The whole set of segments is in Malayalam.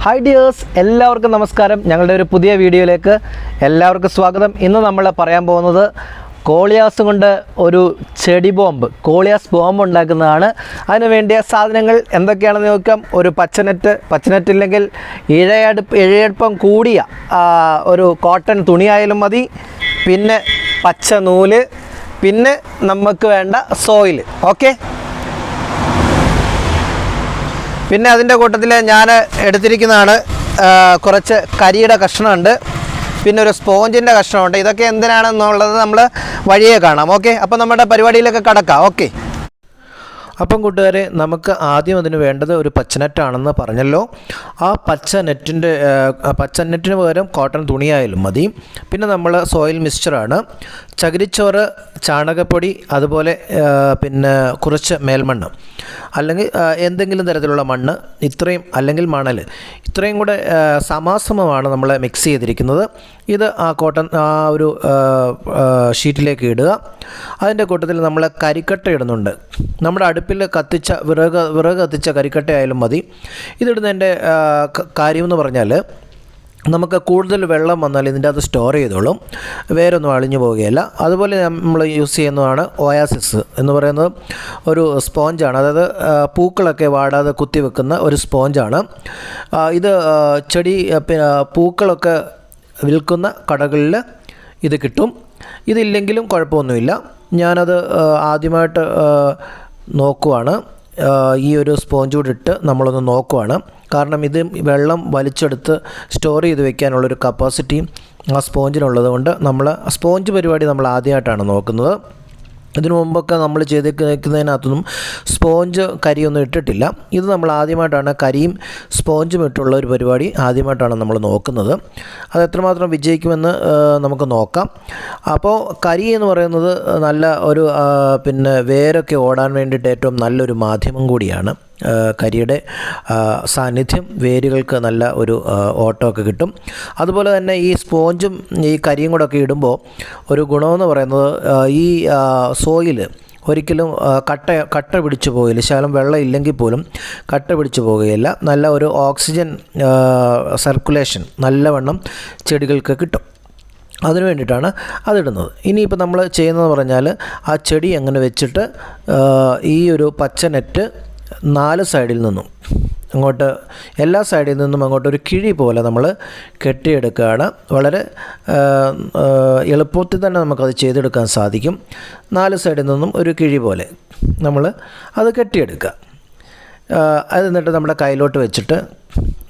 ഹായ് ഡിയേഴ്സ്, എല്ലാവർക്കും നമസ്കാരം. ഞങ്ങളുടെ ഒരു പുതിയ വീഡിയോയിലേക്ക് എല്ലാവർക്കും സ്വാഗതം. ഇന്ന് നമ്മൾ പറയാൻ പോകുന്നത് കോളിയാസ് കൊണ്ട് ഒരു ചെടി ബോംബ്, കോളിയാസ് ബോംബ് ഉണ്ടാക്കുന്നതാണ്. അതിന് വേണ്ടിയ സാധനങ്ങൾ എന്തൊക്കെയാണെന്ന് നോക്കാം. ഒരു പച്ചനെറ്റ് ഇല്ലെങ്കിൽ ഇഴയടുപ്പം കൂടിയ ഒരു കോട്ടൺ തുണിയായാലും മതി. പിന്നെ പച്ച നൂല്, പിന്നെ നമുക്ക് വേണ്ട സോയിൽ. ഓക്കെ, പിന്നെ അതിൻ്റെ കൂട്ടത്തിൽ ഞാൻ എടുത്തിരിക്കുന്നതാണ് കുറച്ച് കരിയുടെ കഷ്ണമുണ്ട്, പിന്നെ ഒരു സ്പോഞ്ചിൻ്റെ കഷ്ണമുണ്ട്. ഇതൊക്കെ എന്തിനാണെന്നുള്ളത് നമ്മൾ വഴിയേ കാണാം. ഓക്കെ, അപ്പോൾ നമ്മുടെ പരിപാടിയിലൊക്കെ കടക്കാം. ഓക്കെ, അപ്പം കൂട്ടുകാരെ, നമുക്ക് ആദ്യം അതിന് വേണ്ടത് ഒരു പച്ചനെറ്റാണെന്ന് പറഞ്ഞല്ലോ. ആ പച്ചനെറ്റിന് പകരം കോട്ടൺ തുണിയായാലും മതി. പിന്നെ നമ്മൾ സോയിൽ മിക്സ്ചറാണ്, ചകിരിച്ചോറ്, ചാണകപ്പൊടി, അതുപോലെ പിന്നെ കുറച്ച് മേൽമണ്ണ് അല്ലെങ്കിൽ എന്തെങ്കിലും തരത്തിലുള്ള മണ്ണ്, ഇത്രയും അല്ലെങ്കിൽ മണൽ, ഇത്രയും കൂടെ സമാസമമാണ് നമ്മൾ മിക്സ് ചെയ്തിരിക്കുന്നത്. ഇത് ആ ഒരു ഷീറ്റിലേക്ക് ഇടുക. അതിൻ്റെ കൂട്ടത്തിൽ നമ്മൾ കരിക്കട്ട ഇടുന്നുണ്ട്. നമ്മുടെ അടുപ്പിൽ കത്തിച്ച വിറക് കത്തിച്ച കരിക്കട്ട ആയാലും മതി. ഇതിടുന്നതിൻ്റെ കാര്യമെന്ന് പറഞ്ഞാൽ, നമുക്ക് കൂടുതൽ വെള്ളം വന്നാൽ ഇതിൻ്റെ അത് സ്റ്റോർ ചെയ്തോളും, വേരൊന്നും അളിഞ്ഞു പോവുകയില്ല. അതുപോലെ നമ്മൾ യൂസ് ചെയ്യുന്നതാണ് ഓയാസിസ് എന്ന് പറയുന്നത്. ഒരു സ്പോഞ്ചാണ്, അതായത് പൂക്കളൊക്കെ വാടാതെ കുത്തിവെക്കുന്ന ഒരു സ്പോഞ്ചാണ് ഇത്. പൂക്കളൊക്കെ വിൽക്കുന്ന കടകളിൽ ഇത് കിട്ടും. ഇതില്ലെങ്കിലും കുഴപ്പമൊന്നുമില്ല. ഞാനത് ആദ്യമായിട്ട് നോക്കുവാണ്. ഈ ഒരു സ്പോഞ്ച് കൂടെ ഇട്ട് നമ്മളൊന്ന് നോക്കുവാണ്. കാരണം ഇത് വെള്ളം വലിച്ചെടുത്ത് സ്റ്റോർ ചെയ്ത് വെക്കാനുള്ളൊരു കപ്പാസിറ്റിയും ആ സ്പോഞ്ചിനുള്ളത് കൊണ്ട് സ്പോഞ്ച് പരിപാടി നമ്മൾ ആദ്യമായിട്ടാണ് നോക്കുന്നത്. ഇതിനു മുമ്പൊക്കെ നമ്മൾ ചെയ്തേക്കുന്നതിനകത്തൊന്നും സ്പോഞ്ച് കരിയൊന്നും ഇട്ടിട്ടില്ല. ഇത് നമ്മൾ ആദ്യമായിട്ടാണ് കരിയും സ്പോഞ്ചും ഇട്ടുള്ള ഒരു പരിപാടി ആദ്യമായിട്ടാണ് നമ്മൾ നോക്കുന്നത്. അത് എത്രമാത്രം വിജയിക്കുമെന്ന് നമുക്ക് നോക്കാം. അപ്പോൾ കരി എന്ന് പറയുന്നത് നല്ല ഒരു പിന്നെ വേരൊക്കെ ഓടാൻ വേണ്ടിയിട്ട് ഏറ്റവും നല്ലൊരു മാധ്യമം കൂടിയാണ്. കരിയുടെ സാന്നിധ്യം വേരുകൾക്ക് നല്ല ഒരു ഓട്ടമൊക്കെ കിട്ടും. അതുപോലെ തന്നെ ഈ സ്പോഞ്ചും ഈ കരിയും കൂടെ ഒക്കെ ഇടുമ്പോൾ ഒരു ഗുണമെന്ന് പറയുന്നത്, ഈ സോയിൽ ഒരിക്കലും കട്ട പിടിച്ചു പോകില്ല. ശകലം വെള്ളം ഇല്ലെങ്കിൽ പോലും കട്ട പിടിച്ചു പോകുകയില്ല. നല്ല ഒരു ഓക്സിജൻ സർക്കുലേഷൻ നല്ലവണ്ണം ചെടികൾക്ക് കിട്ടും. അതിനു വേണ്ടിയിട്ടാണ് അതിടുന്നത്. ഇനിയിപ്പോൾ നമ്മൾ ചെയ്യുന്നതെന്ന് പറഞ്ഞാൽ, ആ ചെടി അങ്ങനെ വെച്ചിട്ട് ഈ ഒരു പച്ച നെറ്റ് 4 സൈഡിൽ നിന്നും അങ്ങോട്ട്, എല്ലാ സൈഡിൽ നിന്നും അങ്ങോട്ട് ഒരു കിഴി പോലെ നമ്മൾ കെട്ടിയെടുക്കുകയാണ്. വളരെ എളുപ്പത്തിൽ തന്നെ നമുക്കത് ചെയ്തെടുക്കാൻ സാധിക്കും. 4 സൈഡിൽ നിന്നും ഒരു കിഴി പോലെ നമ്മൾ അത് കെട്ടിയെടുക്കുക. അത് എന്നിട്ട് നമ്മുടെ കയ്യിലോട്ട് വെച്ചിട്ട്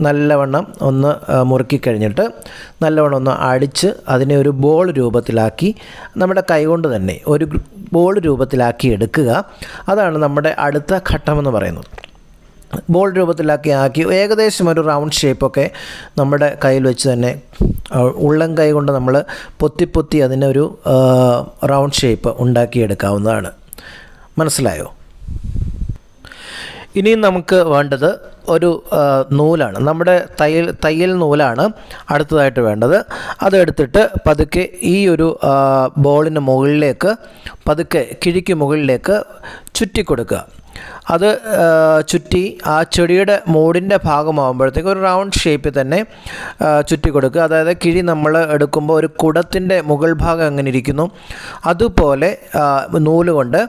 നല്ലവണ്ണം ഒന്ന് മുറുക്കി കഴിഞ്ഞിട്ട് നല്ലവണ്ണം ഒന്ന് അടിച്ച് അതിനെ ഒരു ബോൾ രൂപത്തിലാക്കി നമ്മുടെ കൈകൊണ്ട് തന്നെ ഒരു ബോൾ രൂപത്തിലാക്കി എടുക്കുക. അതാണ് നമ്മുടെ അടുത്ത ഘട്ടമെന്ന് പറയുന്നത്. ബോൾ രൂപത്തിലാക്കി ഏകദേശം ഒരു റൗണ്ട് ഷേപ്പൊക്കെ നമ്മുടെ കയ്യിൽ വെച്ച് തന്നെ ഉള്ളം കൈ കൊണ്ട് നമ്മൾ പൊത്തി അതിനൊരു റൗണ്ട് ഷേപ്പ് ഉണ്ടാക്കിയെടുക്കാവുന്നതാണ്. മനസ്സിലായോ? ഇനിയും നമുക്ക് വേണ്ടത് ഒരു നൂലാണ്. നമ്മുടെ തയ്യൽ നൂലാണ് അടുത്തതായിട്ട് വേണ്ടത്. അതെടുത്തിട്ട് പതുക്കെ ഈ ഒരു ബോളിന് മുകളിലേക്ക്, പതുക്കെ കിഴിക്ക് മുകളിലേക്ക് ചുറ്റി കൊടുക്കുക. അത് ചുറ്റി ആ ചെടിയുടെ മൂടിൻ്റെ ഭാഗമാകുമ്പോഴത്തേക്ക് ഒരു റൗണ്ട് ഷേപ്പിൽ തന്നെ ചുറ്റി കൊടുക്കുക. അതായത് കിഴി നമ്മൾ എടുക്കുമ്പോൾ ഒരു കുടത്തിൻ്റെ മുകൾ ഭാഗം എങ്ങനെ ഇരിക്കുന്നു അതുപോലെ നൂല് കൊണ്ട്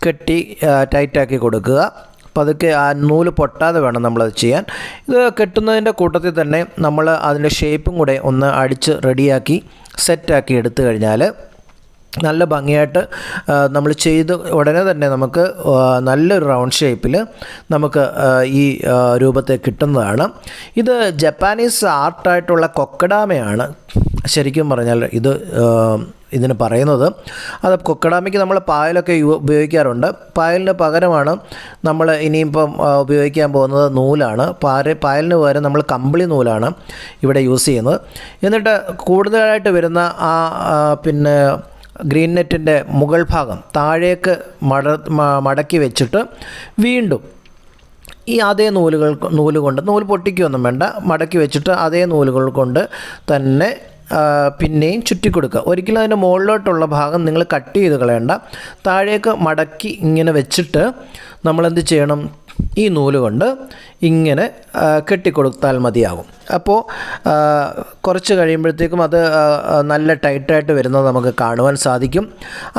കെട്ടി ടൈറ്റാക്കി കൊടുക്കുക. പതുക്കെ ആ നൂല് പൊട്ടാതെ വേണം നമ്മളത് ചെയ്യാൻ. ഇത് കെട്ടുന്നതിൻ്റെ കൂട്ടത്തിൽ തന്നെ നമ്മൾ അതിൻ്റെ ഷേപ്പും കൂടെ ഒന്ന് അടിച്ച് റെഡിയാക്കി സെറ്റാക്കി എടുത്തു കഴിഞ്ഞാൽ നല്ല ഭംഗിയായിട്ട് നമ്മൾ ചെയ്ത് ഉടനെ തന്നെ നമുക്ക് നല്ലൊരു റൗണ്ട് ഷേപ്പിൽ നമുക്ക് ഈ രൂപത്തെ കിട്ടുന്നതാണ്. ഇത് ജപ്പാനീസ് ആർട്ടായിട്ടുള്ള കൊക്കഡാമയാണ് ശരിക്കും പറഞ്ഞാൽ ഇതിന് പറയുന്നത്. അത് കൊക്കഡാമയ്ക്ക് നമ്മൾ പായലൊക്കെ ഉപയോഗിക്കാറുണ്ട്. പായലിന് പകരമാണ് നമ്മൾ ഇനിയിപ്പം ഉപയോഗിക്കാൻ പോകുന്നത് നൂലാണ്. പായലിന് പകരം നമ്മൾ കമ്പിളി നൂലാണ് ഇവിടെ യൂസ് ചെയ്യുന്നത്. എന്നിട്ട് കൂടുതലായിട്ട് വരുന്ന പിന്നെ ഗ്രീൻ നെറ്റിൻ്റെ മുകൾ ഭാഗം താഴേക്ക് മടക്കി വെച്ചിട്ട് വീണ്ടും ഈ അതേ നൂല് കൊണ്ട്, നൂല് പൊട്ടിക്കുകയൊന്നും വേണ്ട, മടക്കി വെച്ചിട്ട് അതേ നൂലുകൾ കൊണ്ട് തന്നെ പിന്നെയും ചുറ്റി കൊടുക്കുക. ഒരിക്കലും അതിൻ്റെ മുകളിലോട്ടുള്ള ഭാഗം നിങ്ങൾ കട്ട് ചെയ്ത് കളയണ്ട. താഴേക്ക് മടക്കി ഇങ്ങനെ വെച്ചിട്ട് നമ്മളെന്ത് ചെയ്യണം, ഈ നൂല് കൊണ്ട് ഇങ്ങനെ കെട്ടിക്കൊടുത്താൽ മതിയാകും. അപ്പോൾ കുറച്ച് കഴിയുമ്പോഴത്തേക്കും അത് നല്ല ടൈറ്റായിട്ട് വരുന്നത് നമുക്ക് കാണുവാൻ സാധിക്കും.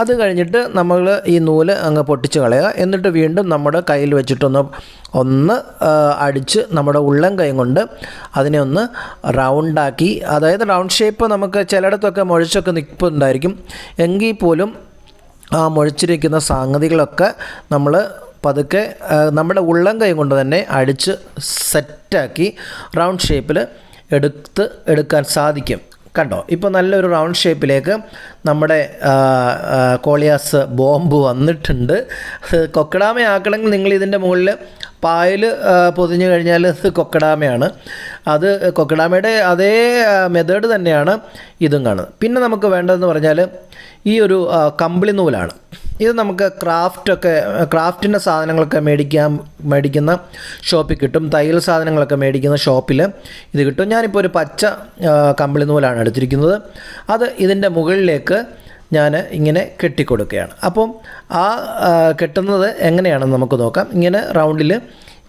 അത് കഴിഞ്ഞിട്ട് നമ്മൾ ഈ നൂല് അങ്ങ് പൊട്ടിച്ച് കളയുക. എന്നിട്ട് വീണ്ടും നമ്മുടെ കയ്യിൽ വെച്ചിട്ടൊന്ന് അടിച്ച് നമ്മുടെ ഉള്ളം കൈ കൊണ്ട് അതിനെ ഒന്ന് റൗണ്ടാക്കി, അതായത് റൗണ്ട് ഷേപ്പ് നമുക്ക് ചിലയിടത്തൊക്കെ മുഴച്ചൊക്കെ നിൽപ്പുണ്ടായിരിക്കും. എങ്കിൽ പോലും ആ മുഴച്ചിരിക്കുന്ന സംഗതികളൊക്കെ നമ്മൾ പതുക്കെ നമ്മുടെ ഉള്ളം കൈ കൊണ്ട് തന്നെ അടിച്ച് സെറ്റാക്കി റൗണ്ട് ഷേപ്പിൽ എടുക്കാൻ സാധിക്കും. കണ്ടോ, ഇപ്പോൾ നല്ലൊരു റൗണ്ട് ഷേപ്പിലേക്ക് നമ്മുടെ കോളിയാസ് ബോംബ് വന്നിട്ടുണ്ട്. കൊക്കഡാമ ആക്കണമെങ്കിൽ നിങ്ങൾ ഇതിൻ്റെ മുകളിൽ പായൽ പൊതിഞ്ഞു കഴിഞ്ഞാൽ ഇത് കൊക്കഡാമയാണ്. അത് കൊക്കഡാമയുടെ അതേ മെത്തേഡ് തന്നെയാണ് ഇതും കാണുന്നത്. പിന്നെ നമുക്ക് വേണ്ടതെന്ന് പറഞ്ഞാൽ ഈ ഒരു കമ്പിളി നൂലാണ്. ഇത് നമുക്ക് ക്രാഫ്റ്റിൻ്റെ സാധനങ്ങളൊക്കെ മേടിക്കുന്ന ഷോപ്പിൽ കിട്ടും. തയ്യൽ സാധനങ്ങളൊക്കെ മേടിക്കുന്ന ഷോപ്പിൽ ഇത് കിട്ടും. ഞാനിപ്പോൾ ഒരു പച്ച കമ്പിളി നൂലാണ് എടുത്തിരിക്കുന്നത്. അത് ഇതിൻ്റെ മുകളിലേക്ക് ഞാൻ ഇങ്ങനെ കെട്ടിക്കൊടുക്കുകയാണ്. അപ്പം ആ കെട്ടുന്നത് എങ്ങനെയാണെന്ന് നമുക്ക് നോക്കാം. ഇങ്ങനെ റൗണ്ടിൽ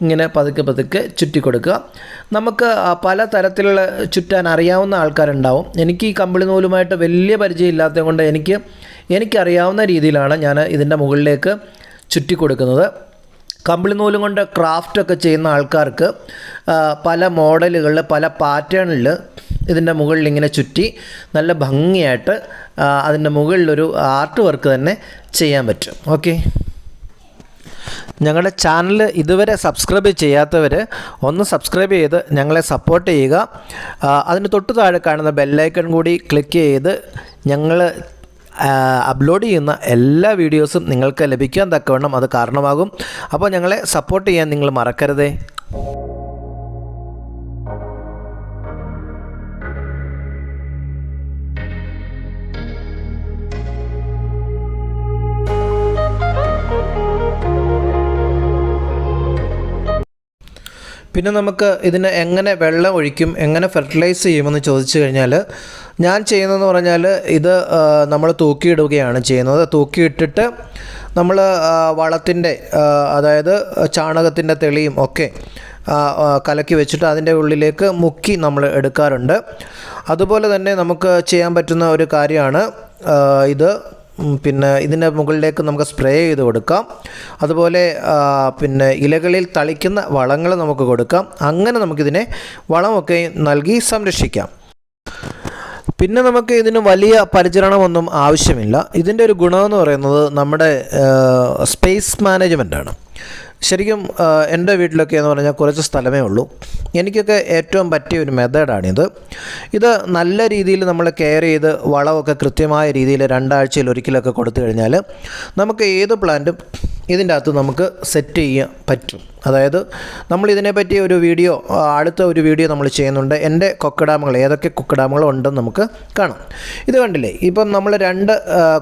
ഇങ്ങനെ പതുക്കെ ചുറ്റി കൊടുക്കുക. നമുക്ക് പല തരത്തിലുള്ള ചുറ്റാൻ അറിയാവുന്ന ആൾക്കാരുണ്ടാവും. എനിക്ക് ഈ കമ്പിളി നൂലുമായിട്ട് വലിയ പരിചയം ഇല്ലാത്തത് കൊണ്ട് എനിക്കറിയാവുന്ന രീതിയിലാണ് ഞാൻ ഇതിൻ്റെ മുകളിലേക്ക് ചുറ്റി കൊടുക്കുന്നത്. കമ്പിളി നൂലും കൊണ്ട് ക്രാഫ്റ്റൊക്കെ ചെയ്യുന്ന ആൾക്കാർക്ക് പല മോഡലുകളിൽ പല പാറ്റേണിൽ ഇതിൻ്റെ മുകളിൽ ഇങ്ങനെ ചുറ്റി നല്ല ഭംഗിയായിട്ട് അതിൻ്റെ മുകളിലൊരു ആർട്ട് വർക്ക് തന്നെ ചെയ്യാൻ പറ്റും. ഓക്കെ, ഞങ്ങളുടെ ചാനൽ ഇതുവരെ സബ്സ്ക്രൈബ് ചെയ്യാത്തവർ ഒന്ന് സബ്സ്ക്രൈബ് ചെയ്ത് ഞങ്ങളെ സപ്പോർട്ട് ചെയ്യുക. അതിന് തൊട്ട് താഴെ കാണുന്ന ബെല്ലൈക്കൺ കൂടി ക്ലിക്ക് ചെയ്ത് ഞങ്ങൾ അപ്ലോഡ് ചെയ്യുന്ന എല്ലാ വീഡിയോസും നിങ്ങൾക്ക് ലഭിക്കാൻ തക്കവണ്ണം അത് കാരണമാകും. അപ്പോൾ ഞങ്ങളെ സപ്പോർട്ട് ചെയ്യാൻ നിങ്ങൾ മറക്കരുതേ. പിന്നെ നമുക്ക് ഇതിന് എങ്ങനെ വെള്ളം ഒഴിക്കും, എങ്ങനെ ഫെർട്ടിലൈസ് ചെയ്യുമെന്ന് ചോദിച്ചു കഴിഞ്ഞാൽ ഞാൻ ചെയ്യുന്നതെന്ന് പറഞ്ഞാൽ ഇത് നമ്മൾ തൂക്കിയിടുകയാണ് ചെയ്യുന്നത്. തൂക്കിയിട്ടിട്ട് നമ്മൾ വളത്തിൻ്റെ അതായത് ചാണകത്തിൻ്റെ തെളിയും ഒക്കെ കലക്കി വെച്ചിട്ട് അതിൻ്റെ ഉള്ളിലേക്ക് മുക്കി നമ്മൾ എടുക്കാറുണ്ട്. അതുപോലെ തന്നെ നമുക്ക് ചെയ്യാൻ പറ്റുന്ന ഒരു കാര്യമാണ് ഇത്. പിന്നെ ഇതിൻ്റെ മുകളിലേക്ക് നമുക്ക് സ്പ്രേ ചെയ്ത് കൊടുക്കാം. അതുപോലെ പിന്നെ ഇലകളിൽ തളിക്കുന്ന വളങ്ങൾ നമുക്ക് കൊടുക്കാം. അങ്ങനെ നമുക്കിതിനെ വളമൊക്കെ നൽകി സംരക്ഷിക്കാം. പിന്നെ നമുക്ക് ഇതിന് വലിയ പരിചരണമൊന്നും ആവശ്യമില്ല. ഇതിൻ്റെ ഒരു ഗുണമെന്ന് പറയുന്നത് നമ്മുടെ സ്പേസ് മാനേജ്മെൻറ്റാണ്. ശരിക്കും എൻ്റെ വീട്ടിലൊക്കെ എന്ന് പറഞ്ഞാൽ കുറച്ച് സ്ഥലമേ ഉള്ളൂ. എനിക്കൊക്കെ ഏറ്റവും പറ്റിയ ഒരു മെത്തേഡാണിത്. ഇത് നല്ല രീതിയിൽ നമ്മൾ കെയർ ചെയ്ത് വളമൊക്കെ കൃത്യമായ രീതിയിൽ 2 ആഴ്ചയിൽ ഒരിക്കലൊക്കെ കൊടുത്തു കഴിഞ്ഞാൽ നമുക്ക് ഏത് പ്ലാന്റും ഇതിൻ്റെ അകത്ത് നമുക്ക് സെറ്റ് ചെയ്യാൻ പറ്റും. അതായത് നമ്മൾ ഇതിനെപ്പറ്റി അടുത്ത ഒരു വീഡിയോ നമ്മൾ ചെയ്യുന്നുണ്ട്. എൻ്റെ കൊക്കഡാമുകൾ ഏതൊക്കെ കൊക്കഡാമുകൾ ഉണ്ടെന്ന് നമുക്ക് കാണാം. ഇത് കണ്ടില്ലേ, ഇപ്പം നമ്മൾ 2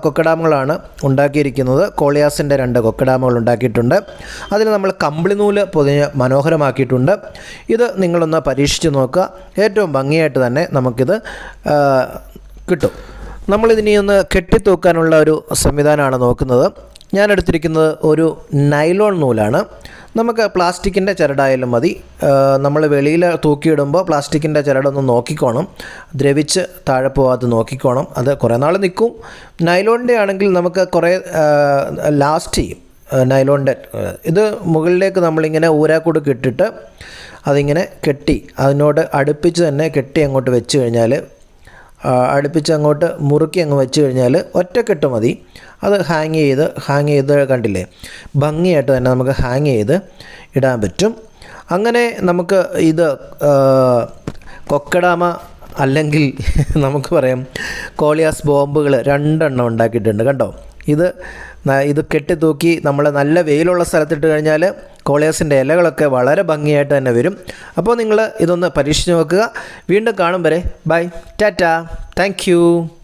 കൊക്കഡാമുകളാണ് ഉണ്ടാക്കിയിരിക്കുന്നത്. കോളിയാസിൻ്റെ 2 കൊക്കഡാമുകൾ ഉണ്ടാക്കിയിട്ടുണ്ട്. അതിന് നമ്മൾ കമ്പിളി നൂല് പൊതിഞ്ഞ് മനോഹരമാക്കിയിട്ടുണ്ട്. ഇത് നിങ്ങളൊന്ന് പരീക്ഷിച്ച് നോക്കുക. ഏറ്റവും ഭംഗിയായിട്ട് തന്നെ നമുക്കിത് കിട്ടും. നമ്മളിതിനെ ഒന്ന് കെട്ടിത്തൂക്കാനുള്ള ഒരു സംവിധാനമാണ് നോക്കുന്നത്. ഞാൻ എടുത്തിരിക്കുന്നത് ഒരു നൈലോൺ നൂലാണ്. നമുക്ക് പ്ലാസ്റ്റിക്കിൻ്റെ ചരടായാലും മതി. നമ്മൾ വെളിയിൽ തൂക്കിയിടുമ്പോൾ പ്ലാസ്റ്റിക്കിൻ്റെ ചരടൊന്ന് നോക്കിക്കോണം, ദ്രവിച്ച് താഴെ പോകാതെ നോക്കിക്കോണം. അത് കുറേ നാൾ നിൽക്കും. നൈലോണിൻ്റെ ആണെങ്കിൽ നമുക്ക് കുറേ ലാസ്റ്റ് ചെയ്യും. നൈലോണിൻ്റെ ഇത് മുകളിലേക്ക് നമ്മളിങ്ങനെ ഊരാക്കുടുക്ക് ഇട്ടിട്ട് അതിങ്ങനെ കെട്ടി അതിനോട് അടുപ്പിച്ച് തന്നെ കെട്ടി അങ്ങോട്ട് വെച്ച് കഴിഞ്ഞാൽ അടുപ്പിച്ച് അങ്ങോട്ട് മുറുക്കി അങ്ങ് വെച്ച് കഴിഞ്ഞാൽ ഒറ്റക്കെട്ട് മതി. അത് ഹാങ് ചെയ്ത് കണ്ടില്ലേ, ഭംഗിയായിട്ട് തന്നെ നമുക്ക് ഹാങ് ചെയ്ത് ഇടാൻ പറ്റും. അങ്ങനെ നമുക്ക് ഇത് കൊക്കഡാമ അല്ലെങ്കിൽ നമുക്ക് പറയാം കോളിയാസ് ബോംബുകൾ 2 എണ്ണം ഉണ്ടാക്കിയിട്ടുണ്ട്. കണ്ടോ, ഇത് കെട്ടിത്തൂക്കി നമ്മൾ നല്ല വെയിലുള്ള സ്ഥലത്തിട്ട് കഴിഞ്ഞാൽ കോളിയാസിൻ്റെ ഇലകളൊക്കെ വളരെ ഭംഗിയായിട്ട് തന്നെ വരും. അപ്പോൾ നിങ്ങൾ ഇതൊന്ന് പരീക്ഷിച്ച് നോക്കുക. വീണ്ടും കാണും വരെ ബൈ, ടാറ്റ, താങ്ക് യു.